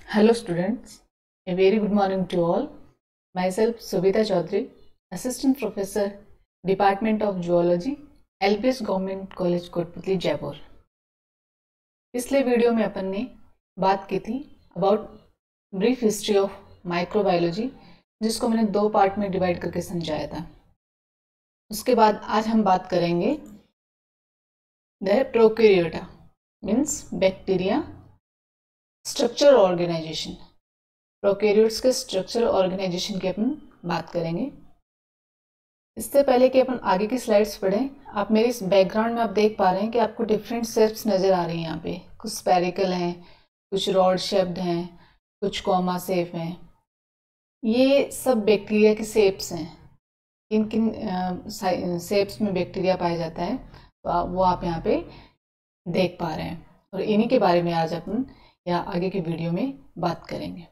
Hello students, a very good morning to all. Myself Subhita Chaudhary, Assistant Professor, Department of Zoology, LPS Government College Kotputli Jaipur. पिछले video में अपन ने बात की थी about brief history of microbiology, जिसको मैंने दो पार्ट में डिवाइड करके समझाया था। उसके बाद आज हम बात करेंगे the prokaryota means bacteria structure organisation. Prokaryotes के स्ट्रक्चर ऑर्गेनाइजेशन की अपन बात करेंगे। इससे पहले कि अपन आगे की स्लाइड्स पढ़ें, आप मेरे इस बैकग्राउंड में आप देख पा रहे हैं कि आपको डिफरेंट शेप्स नज़र आ रही हैं। यहाँ पे कुछ स्पेरिकल हैं, कुछ रॉड शेप्ड हैं, कुछ कॉमा शेप हैं। ये सब बैक्टीरिया के शेप्स हैं। किन किन शेप्स में बैक्टीरिया पाया जाता है तो वो आप यहाँ पे देख पा रहे हैं, और इन्हीं के बारे में आज अपन या आगे की वीडियो में बात करेंगे।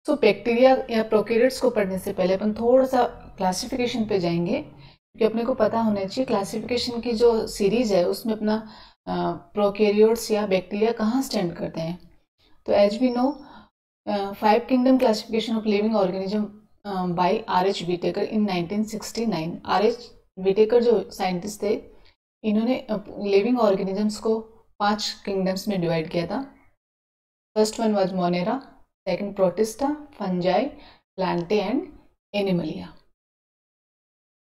सो बैक्टीरिया या प्रोकैरियोट्स को पढ़ने से पहले अपन थोड़ा सा क्लासिफिकेशन पे जाएंगे, क्योंकि अपने को पता होना चाहिए क्लासिफिकेशन की जो सीरीज है उसमें अपना प्रोकैरियोट्स या बैक्टीरिया कहाँ स्टैंड करते हैं। तो as we know 5 kingdom classification of living organism by R.H. Whittaker in 1969। R.H. Whittaker जो साइंटिस्ट थे, इन्होंने लिविंग ऑर्गेनिजम्स को 5 किंगडम्स में डिवाइड किया था। First one was Monera, second protista, fungi, Plantae and Animalia.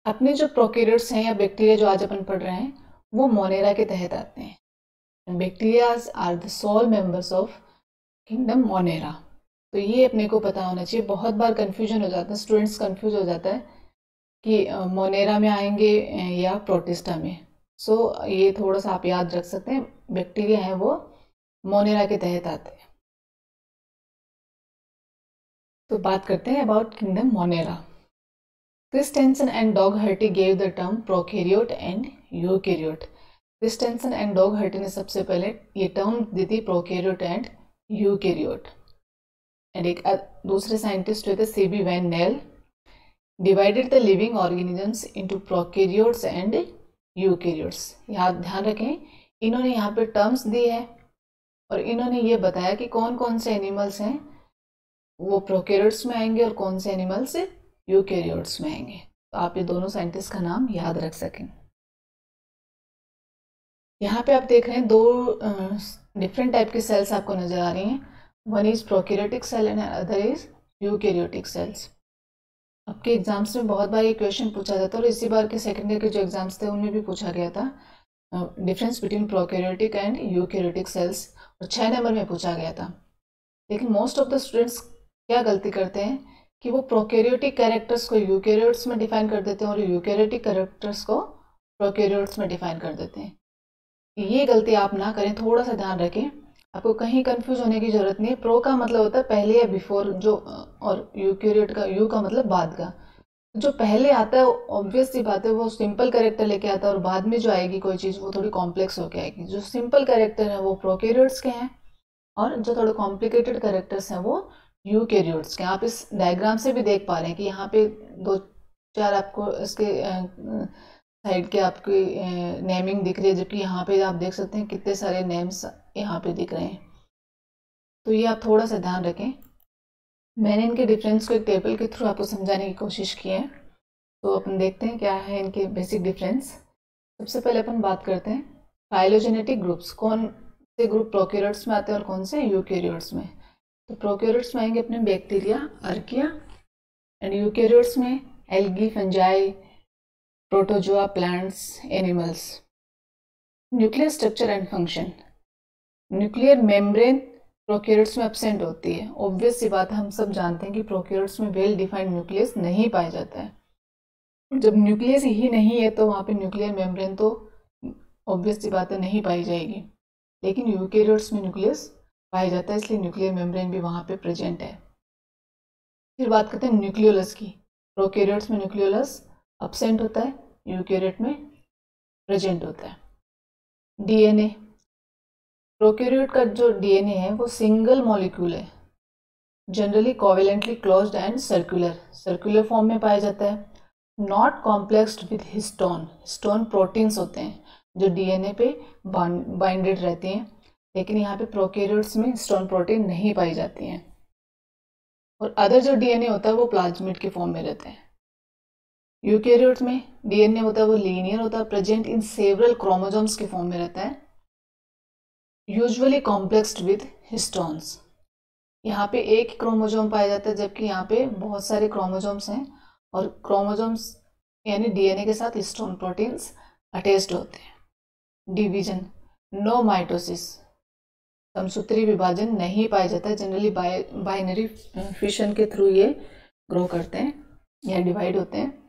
अपने जो प्रोकैरियोट्स हैं या बैक्टीरिया जो आज अपन पढ़ रहे हैं वो मोनेरा के तहत आते हैं। Bacterias are the sole members of kingdom Monera. तो ये अपने को पता होना चाहिए। बहुत बार कंफ्यूजन हो जाता है, स्टूडेंट्स कंफ्यूज हो जाता है कि मोनेरा में आएंगे या प्रोटिस्टा में। सो ये थोड़ा सा आप याद रख सकते हैं, बैक्टीरिया हैं वो मोनेरा के तहत आते हैं। तो बात करते हैं about kingdom Monera. Christensen and Dougherty gave the term prokaryote and eukaryote. Christensen and Dougherty ने सबसे पहले ये टर्म दी थी प्रोकैरियोट एंड यूकैरियोट। एंड एक दूसरे साइंटिस्ट हुए थे C.B. Van Niel, divided the living organisms into prokaryotes and eukaryotes. याद ध्यान रखें, इन्होंने यहाँ पे टर्म्स दी है और इन्होंने ये बताया कि कौन कौन से एनिमल्स हैं वो प्रोकैरियोट्स में आएंगे और कौन से एनिमल्स यूकैरियोट्स में आएंगे। तो आप ये दोनों साइंटिस्ट का नाम याद रख सकें। यहाँ पे आप देख रहे हैं दो डिफरेंट टाइप के सेल्स आपको नजर आ रही हैं। One is prokaryotic cell and other is eukaryotic cells. आपके एग्जाम्स में बहुत बार ये क्वेश्चन पूछा जाता है और इसी बार के सेकेंड ईयर के जो एग्जाम्स थे उनमें भी पूछा गया था difference between prokaryotic and eukaryotic cells, और 6 नंबर में पूछा गया था। लेकिन मोस्ट ऑफ द स्टूडेंट्स क्या गलती करते हैं कि वो प्रोकैरियोटिक कैरेक्टर्स को यूकैरियोट्स में डिफाइन कर देते हैं और यूकैरियोटिक कैरेक्टर्स को प्रोकैरियोट्स में डिफाइन कर देते हैं। ये गलती आप ना करें, थोड़ा सा ध्यान रखें। आपको कहीं कंफ्यूज होने की जरूरत नहीं है। प्रो का मतलब होता है पहले या बिफोर जो, और यूकैरियोट का यू का मतलब बाद का। जो पहले आता है ऑब्वियस सी बात है वो सिंपल कैरेक्टर लेके आता है, और बाद में जो आएगी कोई चीज़ वो थोड़ी कॉम्प्लेक्स होके आएगी। जो सिंपल कैरेक्टर है वो प्रोकैरियोट्स के हैं और जो थोड़े कॉम्प्लिकेटेड कैरेक्टर्स हैं वो यूकैरियोट्स के। आप इस डायग्राम से भी देख पा रहे हैं कि यहाँ पे 2-4 आपको इसके साइड के आपकी नेमिंग दिख रही है, जबकि यहाँ पे आप देख सकते हैं कितने सारे नेम्स यहाँ पे दिख रहे हैं। तो ये आप थोड़ा सा ध्यान रखें। मैंने इनके डिफरेंस को एक टेबल के थ्रू आपको समझाने की कोशिश की है। तो अपन देखते हैं क्या है इनके बेसिक डिफरेंस। सबसे पहले अपन बात करते हैं फाइलोजेनेटिक ग्रुप्स, कौन से ग्रुप प्रोकैरियोट्स में आते हैं और कौन से यूकैरियोट्स में। तो प्रोकैरियोट्स में आएंगे अपने बैक्टीरिया, आर्किया, एंड यूकैरियोट्स में algae, fungi, protozoa, plants, animals. Nuclear structure and function. Nuclear membrane prokaryotes में एब्सेंट होती है। ऑब्वियस सी बात है, हम सब जानते हैं कि प्रोकैरियोट्स में वेल डिफाइंड न्यूक्लियस नहीं पाया जाता है। जब न्यूक्लियस ही नहीं है तो वहाँ पे न्यूक्लियर मेम्ब्रेन तो ऑब्वियस सी बात है नहीं पाई जाएगी। लेकिन यूकैरियोट्स में न्यूक्लियस पाया जाता है, इसलिए न्यूक्लियर मेम्ब्रेन भी वहाँ पे प्रेजेंट है। फिर बात करते हैं न्यूक्लियोलस की। प्रोकैरियोट्स में न्यूक्लियोलस एब्सेंट होता है, यूकैरियोट में प्रेजेंट होता है। डीएनए, प्रोकैरियोट का जो डीएनए है वो सिंगल मॉलिक्यूल है, generally covalently closed and circular form में पाया जाता है। Not complexed with histone. Histone proteins होते हैं जो डीएनए पे बाइंडेड रहते हैं। लेकिन यहाँ पे प्रोकैरियोट्स में हिस्टोन प्रोटीन नहीं पाई जाती हैं। और अदर जो डीएनए होता है वो प्लाज्मिड के फॉर्म में रहते हैं। यूकैरियोट्स में डीएनए होता है वो लीनियर होता है, प्रेजेंट इन सेवरल क्रोमोसोम्स के फॉर्म में रहता है, यूजुअली कॉम्प्लेक्स्ड विद हिस्टोन्स। यहाँ पे एक क्रोमोसोम पाया जाता है, जबकि यहाँ पे बहुत सारे क्रोमोसोम्स हैं और क्रोमोसोम्स यानी डीएनए के साथ हिस्टोन प्रोटीन्स अटैच्ड होते हैं। डिवीजन, नो माइटोसिस, समसूत्री विभाजन नहीं पाया जाता है। जनरली बाइनरी फिशन के थ्रू ये ग्रो करते हैं या डिवाइड होते हैं।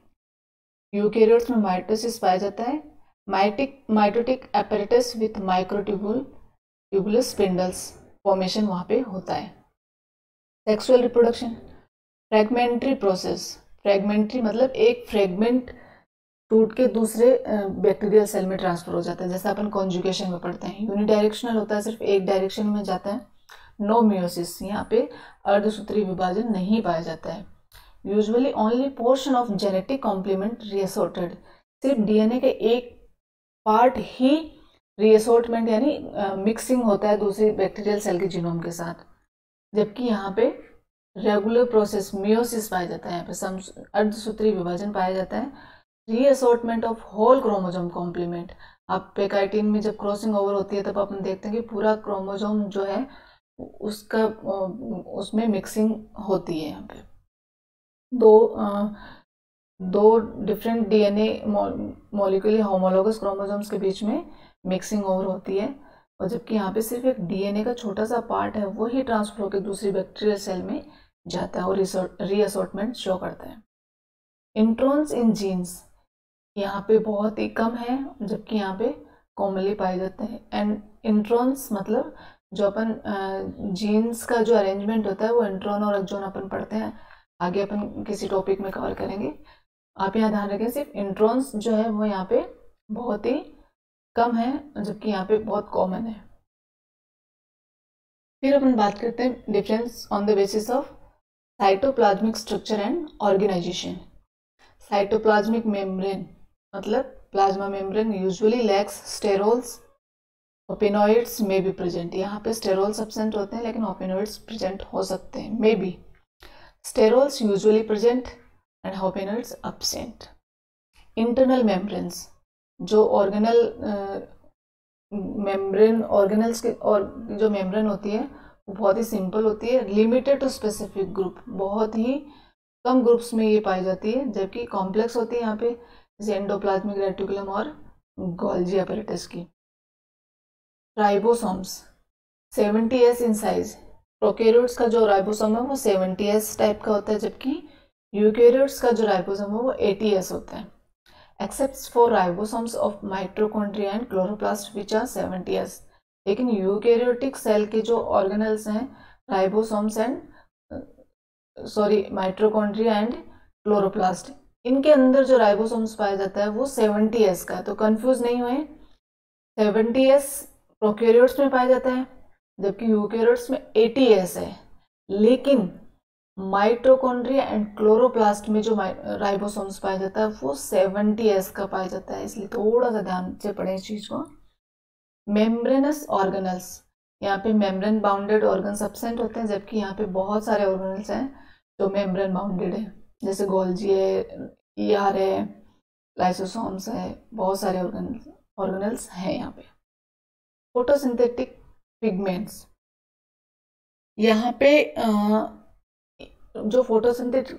यूकैरियोट्स में माइटोसिस पाया जाता है। Mitotic apparatus with tubulous spindles formation वहाँ पे होता है। Sexual reproduction, fragmentary process, fragmentary मतलब एक फ्रेगमेंट टूट के दूसरे बैक्टीरियल सेल में ट्रांसफर हो जाता है, जैसा अपन कॉन्जुगेशन में पढ़ते हैं। यूनिडायरेक्शनल होता है, सिर्फ एक डायरेक्शन में जाता है। नो मियोसिस, यहाँ पे अर्धसूत्री विभाजन नहीं पाया जाता है। Usually only portion of genetic complement reassorted, सिर्फ डीएनए के एक पार्ट ही रीअसोर्टमेंट यानी मिक्सिंग होता है दूसरी बैक्टीरियल सेल के जीनोम के साथ, जबकि यहाँ पे रेगुलर प्रोसेस मियोसिस पाया जाता है। यहाँ पे अर्धसूत्री विभाजन पाया जाता है। रीअसोर्टमेंट ऑफ होल क्रोमोसोम कॉम्प्लीमेंट, आप पेकाइटिन में जब क्रॉसिंग ओवर होती है तब अपन देखते हैं कि पूरा क्रोमोसोम जो है उसका उसमें मिक्सिंग होती है। यहाँ पे दो different DNA molecular homologous chromosomes के बीच में मिक्सिंग ओवर होती है, और जबकि यहाँ पे सिर्फ एक डीएनए का छोटा सा पार्ट है वो ही ट्रांसफर होकर दूसरी बैक्टीरियल सेल में जाता है और रीअसोर्टमेंट शो करता है। इंट्रॉन्स इन जीन्स यहाँ पे बहुत ही कम है, जबकि यहाँ पे कॉमनली पाए जाते हैं। एंड इंट्रॉन्स मतलब जो अपन जीन्स का जो अरेंजमेंट होता है वो इंट्रॉन और एक्सॉन अपन पढ़ते हैं, आगे अपन किसी टॉपिक में कवर करेंगे। आप यहाँ ध्यान रखें सिर्फ इंट्रॉन्स जो है वो यहाँ पे बहुत ही कम है, जबकि यहाँ पे बहुत कॉमन है। फिर अपन बात करते हैं difference on the basis of cytoplasmic structure and organisation. Cytoplasmic membrane मतलब plasma membrane usually lacks sterols, hopanoids may be present. यहाँ पे स्टेरोल्स एब्सेंट होते हैं लेकिन ओपिनॉइड्स प्रेजेंट हो सकते हैं, may be. Sterols usually present and hopanoids absent. Internal membranes, जो ऑर्गेनल मेम्ब्रेन ऑर्गेनल्स के और जो मेम्ब्रेन होती है वो बहुत ही सिंपल होती है, लिमिटेड टू स्पेसिफिक ग्रुप, बहुत ही कम ग्रुप्स में ये पाई जाती है, जबकि कॉम्प्लेक्स होती है यहाँ पे जैसे एंडोप्लाज्मिक रेटिकुलम और गोल्जी अपैरेटस की। Ribosomes 70S in size, prokaryotes का जो राइबोसोम है वो 70S टाइप का होता है, जबकि यूकैरियोट्स का जो राइबोसोम है वो 80S होता है, except for ribosomes of mitochondria and chloroplast which are 70S। लेकिन यूकैरियोटिक सेल के जो ऑर्गेनल्स हैं ribosomes and mitochondria and chloroplast, इनके अंदर जो राइबोसोम्स पाया जाता है वो 70S का है। तो कंफ्यूज नहीं हुए, 70S प्रोकैरियोट्स में पाया जाता है जबकि यूकैरियोट्स में 80S है, लेकिन माइटोकॉन्ड्रिया एंड क्लोरोप्लास्ट में जो राइबोसोम्स पाया जाता है वो 70S का पाया जाता है, इसलिए थोड़ा सा ध्यान से पढ़ें इस चीज को। मेम्ब्रेनस ऑर्गेनल्स, यहाँ पे मेम्ब्रेन बाउंडेड ऑर्गन्स एब्सेंट होते हैं, जबकि यहाँ पे बहुत सारे ऑर्गेनल्स हैं जो मेम्ब्रेन बाउंडेड है, जैसे गोल्जी है, ER है, लाइसोसोम्स है, बहुत सारे ऑर्गेनल्स हैं यहाँ पे। फोटोसिंथेटिक पिगमेंट्स, यहाँ पे जो फोटोसिंथेटिक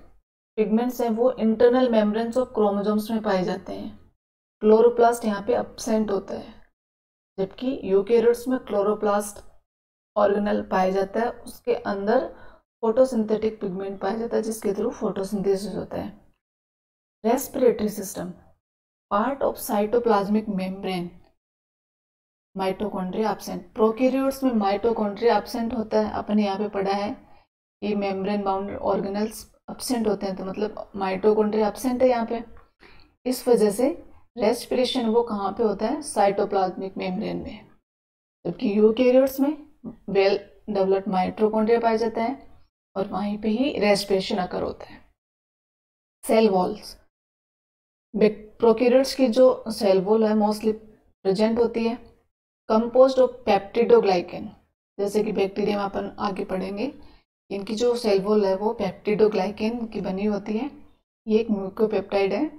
पिगमेंट्स हैं वो इंटरनल मेम्ब्रेन्स ऑफ क्रोमोसोम्स में पाए जाते हैं। क्लोरोप्लास्ट यहाँ पे एब्सेंट होता है, जबकि यूकैरियोट्स में क्लोरोप्लास्ट ऑर्गेनल पाया जाता है, उसके अंदर फोटोसिंथेटिक पिगमेंट पाया जाता है जिसके थ्रू फोटोसिंथेसिस होता है। Respiratory system, part of cytoplasmic membrane, mitochondria absent. Prokaryotes में माइटोकॉन्ड्रिया एब्सेंट होता है, अपन यहाँ पे पढ़ा है कि मेम्ब्रेन बाउंडेड ऑर्गेनल्स एब्सेंट होते हैं, तो मतलब माइटोकॉन्ड्रिया एब्सेंट है यहाँ पे। इस वजह से रेस्पिरेशन वो कहाँ पे होता है, साइटोप्लाज्मिक मेम्ब्रेन में, जबकि यूकैरियोट्स में वेल डेवलप्ड माइटोकॉन्ड्रिया पाया जाता है और वहीं पे ही रेस्पिरेशन अकर होता है। सेल वॉल्स, प्रोकैरियोट्स की जो सेल वॉल है मोस्टली प्रेजेंट होती है, कंपोज्ड ऑफ पेप्टिडोग्लाइकेन, जैसे कि बैक्टीरिया में अपन आगे पढ़ेंगे, इनकी जो सेल वॉल है वो पेप्टिडोग्लाइकेन की बनी होती है। ये एक म्यूकोपेप्टाइड है।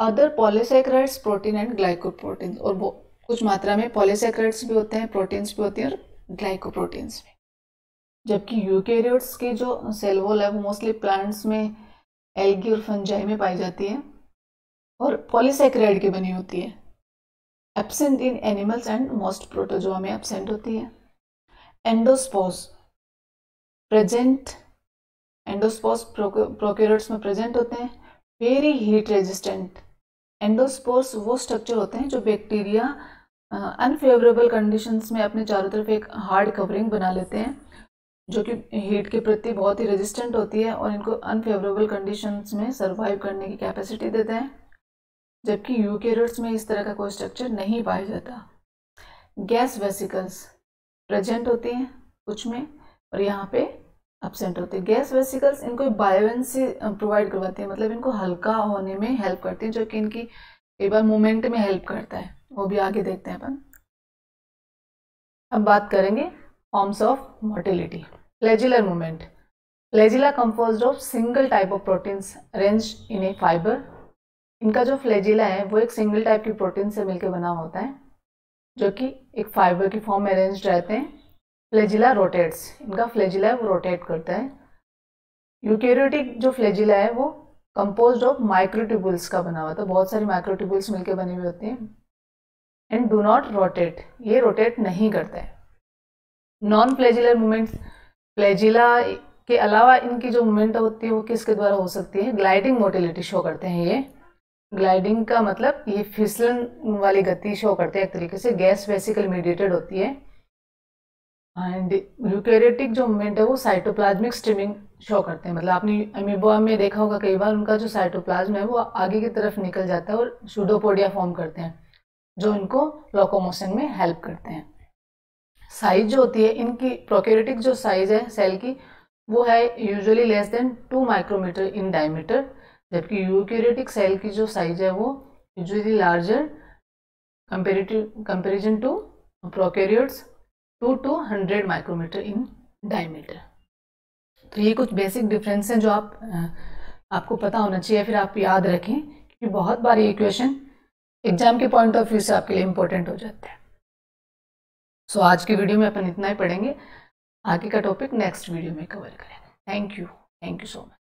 Other polysaccharides, protein and glycoprotein, और वो कुछ मात्रा में पॉलीसैकेराइड्स भी होते हैं, प्रोटीन्स भी होती हैं और ग्लाइकोप्रोटीन्स भी। जबकि यूकेरियोट्स की जो सेल वॉल है वो मोस्टली प्लांट्स में, एल्गी और फंजाई में पाई जाती है और पॉलीसैकेराइड की बनी होती है। Absent in animals and most protozoa में एब्सेंट होती है। एंडोस्पोर्स प्रेजेंट, एंडोस्पोर्स प्रोकैरियोट्स में प्रेजेंट होते हैं। वेरी हीट रेजिस्टेंट, एंडोस्पोर्स वो स्ट्रक्चर होते हैं जो बैक्टीरिया अनफेवरेबल कंडीशंस में अपने चारों तरफ एक हार्ड कवरिंग बना लेते हैं, जो कि हीट के प्रति बहुत ही रेजिस्टेंट होती है और इनको अनफेवरेबल कंडीशंस में सर्वाइव करने की कैपेसिटी देते हैं। जबकि यूकेरियोट्स में इस तरह का कोई स्ट्रक्चर नहीं पाया जाता। गैस वेसिकल्स प्रेजेंट होती हैं कुछ में और यहाँ पे एब्सेंट होती है। गैस वेसिकल्स इनको बायोवेंसी प्रोवाइड करवाती है, मतलब इनको हल्का होने में हेल्प करती है, जो कि इनकी कई बार मूवमेंट में हेल्प करता है, वो भी आगे देखते हैं अपन। अब बात करेंगे forms of motility. Flagellar movement, flagella composed of single type of proteins arranged in A fibre. इनका जो फ्लैजिला है वो एक सिंगल टाइप की प्रोटीन से मिलकर बना होता है, जो कि एक फाइबर की फॉर्म में अरेंज्ड रहते हैं। फ्लैजिला रोटेट्स, इनका फ्लैजिला है वो रोटेट करता है। यूकेरियोटिक जो फ्लैजिला है वो कंपोज्ड ऑफ माइक्रोट्यूबुल्स का बना हुआ था, बहुत सारी माइक्रोट्यूबुल्स मिलकर बनी हुई होती हैं। एंड डू नॉट रोटेट, ये रोटेट नहीं करता है। नॉन फ्लैजिलर मूवमेंट्स, फ्लैजिला के अलावा इनकी जो मूवमेंट होती है वो किसके द्वारा हो सकती है? ग्लाइडिंग मोटिलिटी शो करते हैं ये। ग्लाइडिंग का मतलब ये फिसलन वाली गति शो करते हैं एक तरीके से, गैस वेसिकल मीडिएटेड होती है। एंड यूकेरियोटिक जो मूवमेंट है वो साइटोप्लाज्मिक स्ट्रीमिंग शो करते हैं, मतलब आपने अमीबा में देखा होगा कई बार उनका जो साइटोप्लाज्म है वो आगे की तरफ निकल जाता है और सूडोपोडिया फॉर्म करते हैं, जो इनको लोकोमोशन में हेल्प करते हैं। साइज जो होती है इनकी, प्रोकैरियोटिक जो साइज है सेल की वो है usually less than 2 micrometre in diameter, जबकि यूकेरियोटिक सेल की जो साइज है वो usually larger comparison to prokaryotes 2 to 100 micrometre in diameter. तो ये कुछ बेसिक डिफरेंस हैं जो आपको पता होना चाहिए, फिर आप याद रखें, क्योंकि बहुत बार ये क्वेश्चन एग्जाम के पॉइंट ऑफ व्यू से आपके लिए इंपॉर्टेंट हो जाता है। सो आज की वीडियो में अपन इतना ही पढ़ेंगे, आगे का टॉपिक नेक्स्ट वीडियो में कवर करेंगे। Thank you so much.